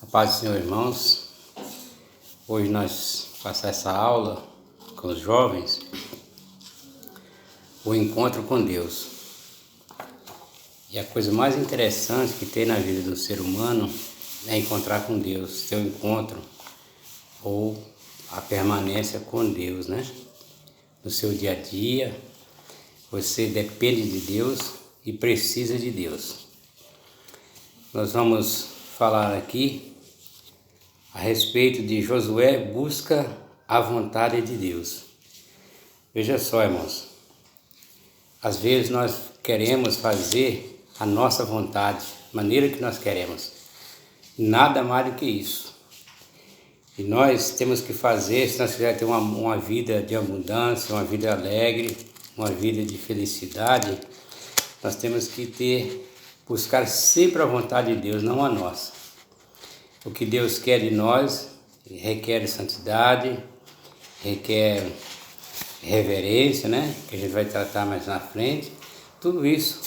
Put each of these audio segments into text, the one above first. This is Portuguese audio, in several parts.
A paz do Senhor, irmãos. Hoje nós passar essa aula com os jovens, o encontro com Deus. E a coisa mais interessante que tem na vida do ser humano é encontrar com Deus, ter um encontro ou a permanência com Deus, né? No seu dia a dia, você depende de Deus e precisa de Deus. Nós vamos falar aqui a respeito de Josué busca a vontade de Deus. Veja só, irmãos, às vezes nós queremos fazer a nossa vontade, maneira que nós queremos, nada mais do que isso. E nós temos que fazer, se nós quisermos ter uma vida de abundância, uma vida alegre, uma vida de felicidade, nós temos que buscar sempre a vontade de Deus, não a nossa. O que Deus quer de nós requer santidade, requer reverência, né? Que a gente vai tratar mais na frente. Tudo isso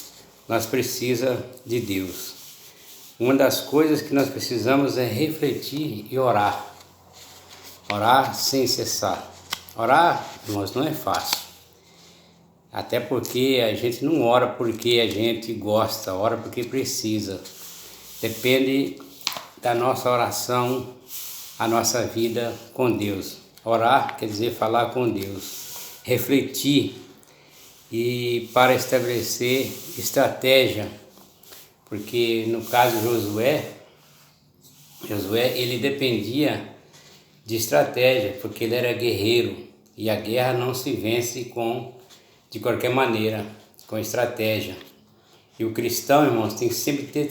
nós precisamos de Deus. Uma das coisas que nós precisamos é refletir e orar. Orar sem cessar. Orar, irmãos, não é fácil. Até porque a gente não ora porque a gente gosta, ora porque precisa. Depende da nossa oração, a nossa vida com Deus. Orar quer dizer falar com Deus, refletir e para estabelecer estratégia, porque no caso Josué ele dependia de estratégia, porque ele era guerreiro e a guerra não se vence de qualquer maneira, com estratégia. E o cristão, irmãos, tem que sempre ter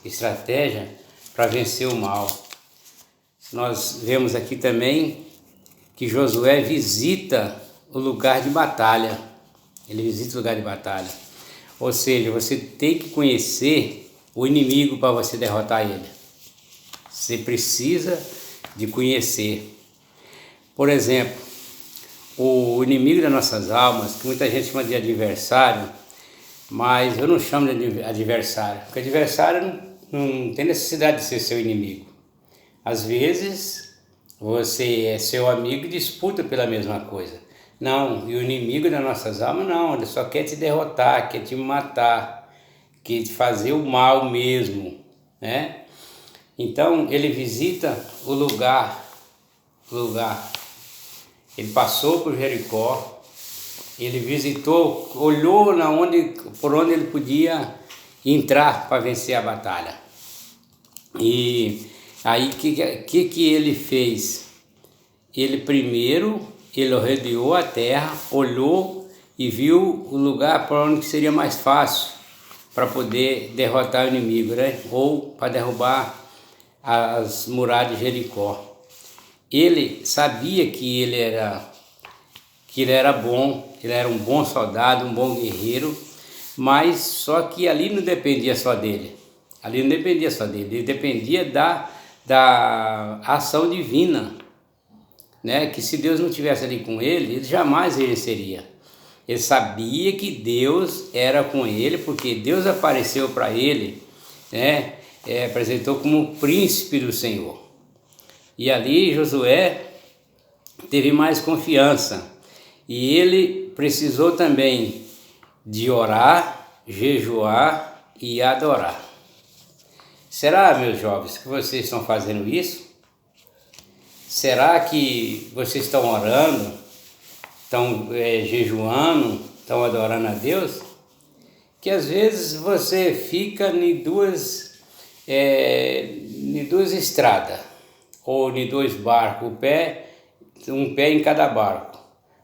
estratégia para vencer o mal. Nós vemos aqui também que Josué visita o lugar de batalha. Ele visita o lugar de batalha. Ou seja, você tem que conhecer o inimigo para você derrotar ele. Você precisa de conhecer. Por exemplo, o inimigo das nossas almas, que muita gente chama de adversário, mas eu não chamo de adversário, porque adversário não tem necessidade de ser seu inimigo. Às vezes você é seu amigo e disputa pela mesma coisa. Não, e o inimigo das nossas almas não, ele só quer te derrotar, quer te matar, quer te fazer o mal mesmo, né? Então ele visita o lugar. Ele passou por Jericó. Ele visitou, olhou por onde ele podia entrar para vencer a batalha. E aí que ele fez? Ele rodeou a terra, olhou e viu o lugar para onde seria mais fácil para poder derrotar o inimigo, né? Ou para derrubar as muralhas de Jericó. Ele sabia que ele era bom, ele era um bom soldado, um bom guerreiro, mas só que ali não dependia só dele. Ele dependia da ação divina, né? Que se Deus não estivesse ali com ele jamais venceria. Ele sabia que Deus era com ele, porque Deus apareceu para ele, né? Apresentou como príncipe do Senhor. E ali Josué teve mais confiança. E ele precisou também de orar, jejuar e adorar. Será, meus jovens, que vocês estão fazendo isso? Será que vocês estão orando, estão jejuando, estão adorando a Deus? Que às vezes você fica em duas estradas, ou em dois barcos, um pé em cada barco.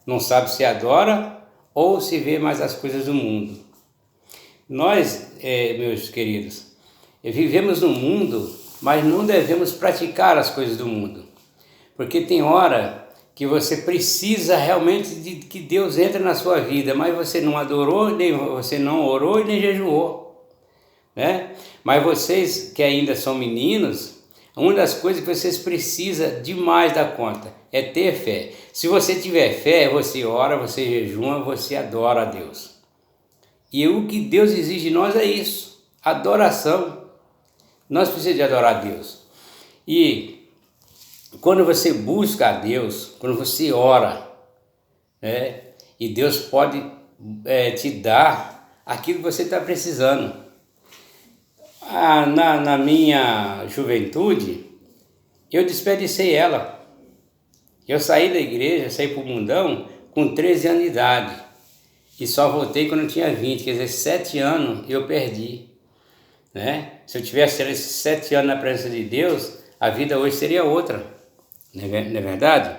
Não sabe se adora ou se vê mais as coisas do mundo. Nós, meus queridos, vivemos no mundo, mas não devemos praticar as coisas do mundo. Porque tem hora que você precisa realmente de que Deus entre na sua vida, mas você não adorou, você não orou e nem jejuou, né? Mas vocês que ainda são meninos, uma das coisas que vocês precisam demais da conta é ter fé. Se você tiver fé, você ora, você jejuma, você adora a Deus. E o que Deus exige de nós é isso, adoração. Nós precisamos de adorar a Deus. E quando você busca a Deus, quando você ora, né, e Deus pode te dar aquilo que você está precisando. Na minha juventude, eu desperdicei ela. Eu saí da igreja, saí para o mundão com 13 anos de idade. E só voltei quando eu tinha 20, quer dizer, 7 anos eu perdi. Né? Se eu tivesse esses 7 anos na presença de Deus, a vida hoje seria outra. Não é verdade?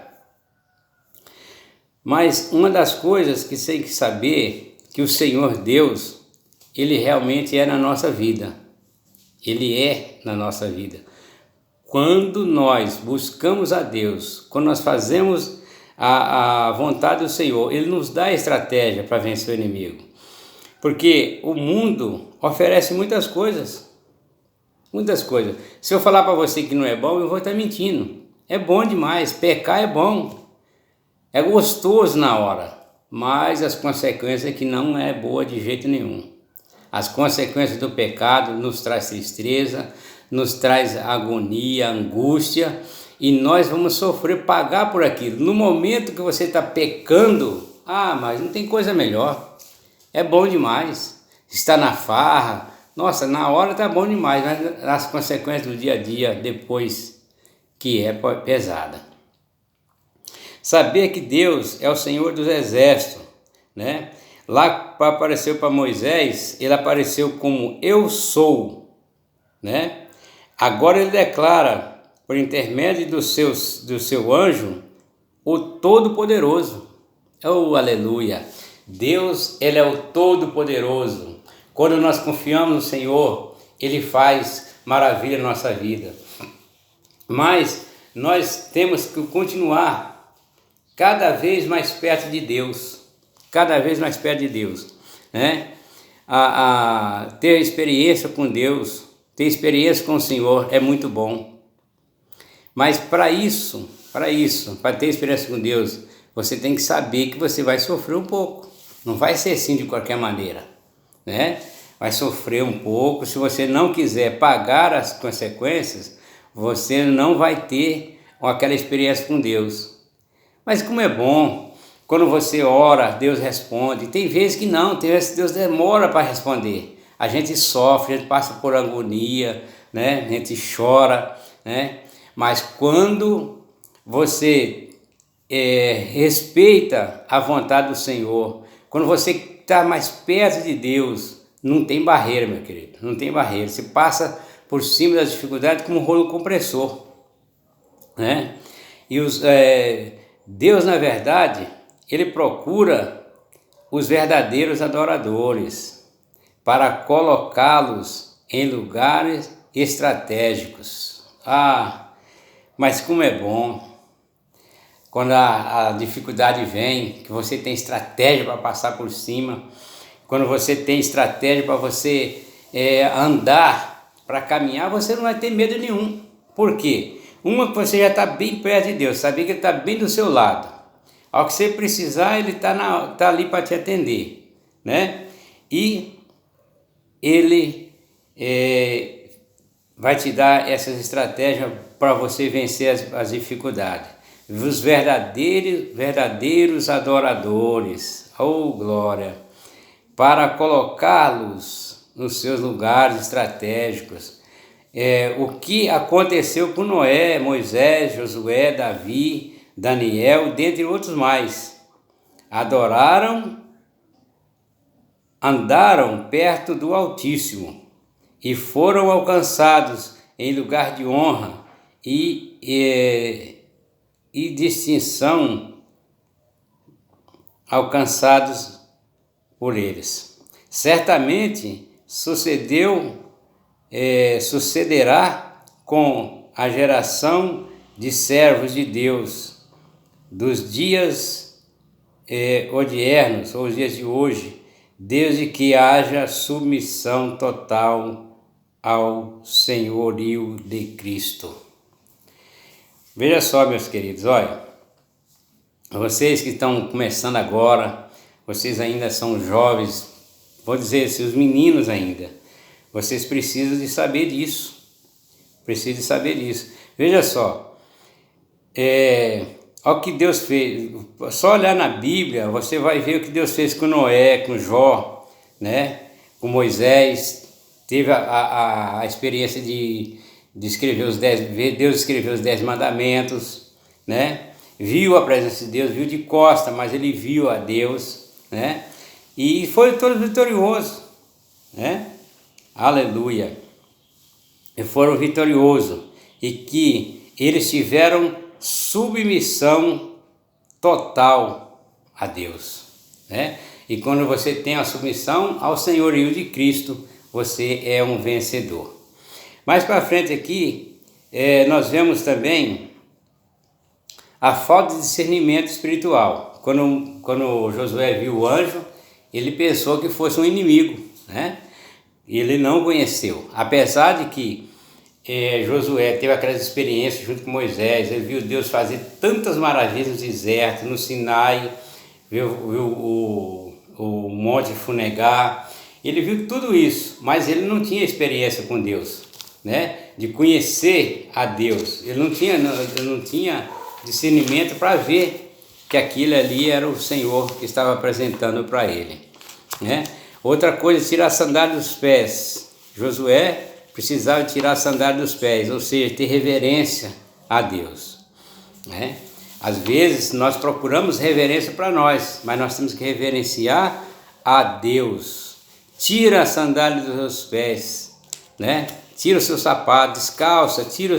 Mas uma das coisas que você tem que saber, que o Senhor Deus, Ele realmente é na nossa vida. Ele é na nossa vida. Quando nós buscamos a Deus, quando nós fazemos a vontade do Senhor, Ele nos dá a estratégia para vencer o inimigo. Porque o mundo oferece muitas coisas. Muitas coisas. Se eu falar para você que não é bom, eu vou estar mentindo. É bom demais. Pecar é bom. É gostoso na hora. Mas as consequências é que não é boa de jeito nenhum. As consequências do pecado nos traz tristeza, nos traz agonia, angústia, e nós vamos sofrer, pagar por aquilo. No momento que você está pecando, mas não tem coisa melhor. É bom demais. Está na farra, nossa, na hora está bom demais, mas as consequências do dia a dia, depois, que é pesada. Saber que Deus é o Senhor dos exércitos, né? Lá apareceu para Moisés, ele apareceu como eu sou, né? Agora ele declara, por intermédio do seu anjo, o Todo-Poderoso. Oh, aleluia! Deus, Ele é o Todo-Poderoso. Quando nós confiamos no Senhor, Ele faz maravilha na nossa vida. Mas nós temos que continuar cada vez mais perto de Deus. Cada vez mais perto de Deus, né? Ter experiência com Deus, ter experiência com o Senhor é muito bom. Mas para ter experiência com Deus, você tem que saber que você vai sofrer um pouco. Não vai ser assim de qualquer maneira, né? Vai sofrer um pouco. Se você não quiser pagar as consequências, você não vai ter aquela experiência com Deus. Mas como é bom, quando você ora, Deus responde. Tem vezes que não, tem vezes que Deus demora para responder. A gente sofre, a gente passa por agonia, né? A gente chora, né? Mas quando você respeita a vontade do Senhor, quando você está mais perto de Deus, não tem barreira, meu querido, não tem barreira. Você passa por cima das dificuldades como um rolo compressor, né? E Deus, na verdade, Ele procura os verdadeiros adoradores para colocá-los em lugares estratégicos. Mas como é bom quando a dificuldade vem, que você tem estratégia para passar por cima, quando você tem estratégia para você andar, para caminhar, você não vai ter medo nenhum. Por quê? Uma que você já está bem perto de Deus, sabia que Ele está bem do seu lado. Ao que você precisar, Ele está ali para te atender, né? E Ele vai te dar essas estratégias para você vencer as dificuldades. Os verdadeiros adoradores, oh glória, para colocá-los nos seus lugares estratégicos. O que aconteceu com Noé, Moisés, Josué, Davi, Daniel, dentre outros mais. Andaram perto do Altíssimo e foram alcançados em lugar de honra e distinção alcançados por eles. Certamente sucederá com a geração de servos de Deus dos dias odiernos, ou os dias de hoje, desde que haja submissão total ao senhorio de Cristo. Veja só, meus queridos, olha, vocês que estão começando agora, vocês ainda são jovens, vou dizer assim, os meninos ainda, vocês precisam de saber disso, precisa saber disso. Veja só, olha o que Deus fez. Só olhar na Bíblia, você vai ver o que Deus fez com Noé, com Jó, né? Com Moisés. Teve a experiência de escrever Deus escreveu os 10 mandamentos, né? Viu a presença de Deus, viu de costa, mas ele viu a Deus, né? E foi todo vitorioso, né? Aleluia! E foram vitoriosos, e que eles tiveram submissão total a Deus, né? E quando você tem a submissão ao senhorio de Cristo, você é um vencedor. Mais para frente aqui, nós vemos também a falta de discernimento espiritual. Quando Josué viu o anjo, ele pensou que fosse um inimigo, né? Ele não conheceu, apesar de que Josué teve aquelas experiências junto com Moisés. Ele viu Deus fazer tantas maravilhas no deserto, no Sinai, viu o Monte Funegar. Ele viu tudo isso, mas ele não tinha experiência com Deus, né? De conhecer a Deus. Ele não tinha discernimento para ver que aquilo ali era o Senhor que estava apresentando para ele, né? Outra coisa, tirar a sandália dos pés. Josué precisava tirar a sandália dos pés, ou seja, ter reverência a Deus, né? Às vezes nós procuramos reverência para nós, mas nós temos que reverenciar a Deus. Tira a sandália dos seus pés, né? Tira o seu sapato, descalça, tira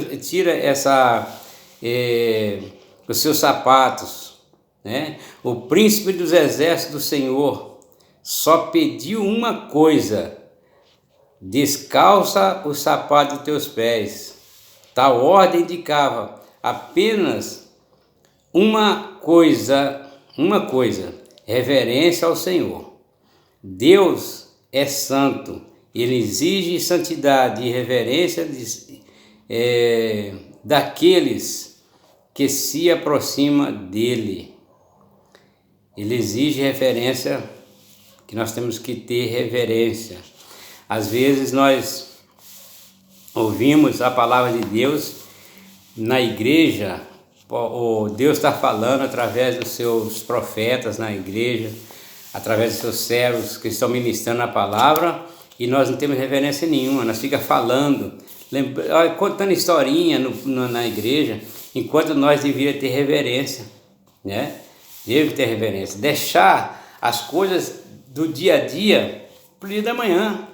os seus sapatos, né? O príncipe dos exércitos do Senhor só pediu uma coisa: descalça o sapato dos teus pés. Tal ordem indicava apenas uma coisa, reverência ao Senhor. Deus é santo, ele exige santidade e reverência daqueles que se aproximam dele. Ele exige reverência, que nós temos que ter reverência. Às vezes nós ouvimos a palavra de Deus na igreja, Deus está falando através dos seus profetas na igreja, através dos seus servos que estão ministrando a palavra, e nós não temos reverência nenhuma. Nós ficamos falando, contando historinha na igreja, enquanto nós devíamos ter reverência, né? Deve ter reverência, deixar as coisas do dia a dia para o dia da manhã.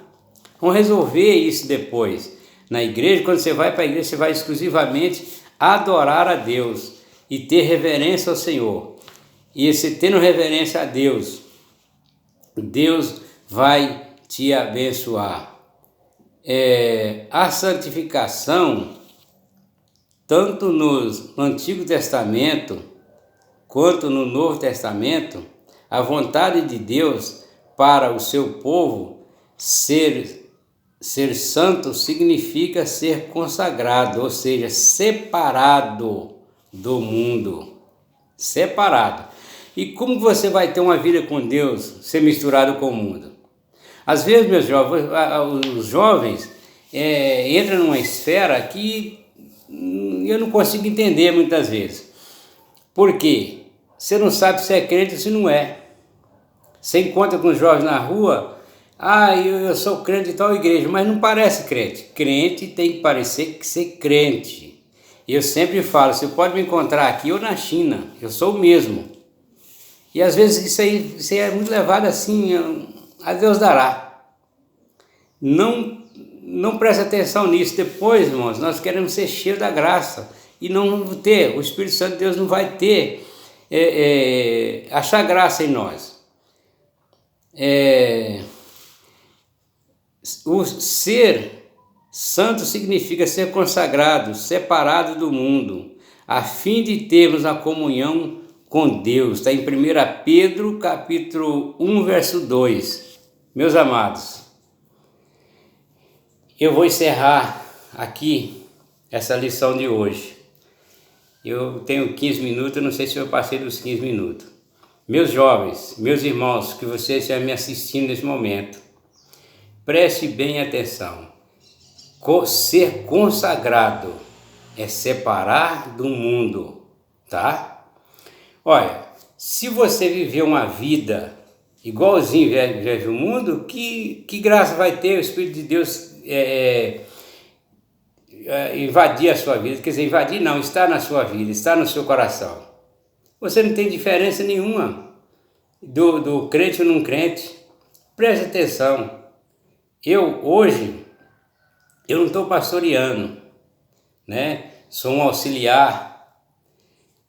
Vamos resolver isso depois. Na igreja, quando você vai para a igreja, você vai exclusivamente adorar a Deus e ter reverência ao Senhor. E se tendo reverência a Deus, Deus vai te abençoar. A santificação, tanto no Antigo Testamento quanto no Novo Testamento, a vontade de Deus para o seu povo ser santo significa ser consagrado, ou seja, separado do mundo. Separado. E como você vai ter uma vida com Deus ser misturado com o mundo? Às vezes, meus jovens, os jovens entram numa esfera que eu não consigo entender muitas vezes. Por quê? Você não sabe se é crente ou se não é. Você encontra com os jovens na rua: eu sou crente de tal igreja, mas não parece crente. Crente tem que parecer ser crente. Eu sempre falo: você pode me encontrar aqui ou na China, eu sou o mesmo. E às vezes isso aí é muito levado assim, a Deus dará. Não preste atenção nisso. Depois, irmãos, nós queremos ser cheios da graça e não vamos ter, o Espírito Santo de Deus não vai ter, achar graça em nós. O ser santo significa ser consagrado, separado do mundo, a fim de termos a comunhão com Deus. Está em 1 Pedro, capítulo 1, verso 2. Meus amados, eu vou encerrar aqui essa lição de hoje. Eu tenho 15 minutos, eu não sei se eu passei dos 15 minutos. Meus jovens, meus irmãos, que vocês estão me assistindo nesse momento, preste bem atenção. Ser consagrado é separar do mundo, tá? Olha, se você viver uma vida igualzinho vive o mundo, que graça vai ter o Espírito de Deus invadir a sua vida? Quer dizer, invadir não, está na sua vida, está no seu coração. Você não tem diferença nenhuma do crente ou não crente. Preste atenção. Hoje, eu não estou pastoreando, né? Sou um auxiliar,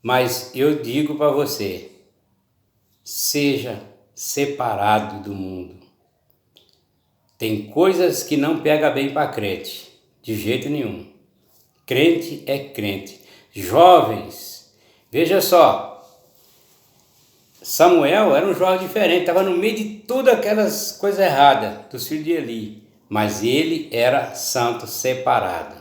mas eu digo para você, seja separado do mundo. Tem coisas que não pega bem para crente, de jeito nenhum. Crente é crente. Jovens, veja só, Samuel era um jovem diferente, estava no meio de todas aquelas coisas erradas dos filhos de Eli, mas ele era santo, separado,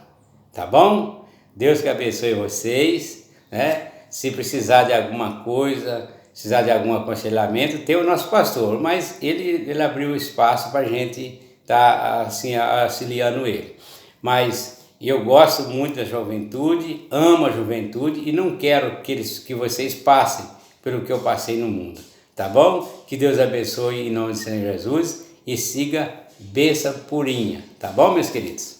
tá bom? Deus que abençoe vocês, né? Se precisar de alguma coisa, precisar de algum aconselhamento, tem o nosso pastor, mas ele abriu espaço para a gente estar assim, auxiliando ele. Mas eu gosto muito da juventude, amo a juventude e não quero que vocês passem pelo que eu passei no mundo, tá bom? Que Deus abençoe em nome do Senhor Jesus e siga bênção purinha, tá bom, meus queridos?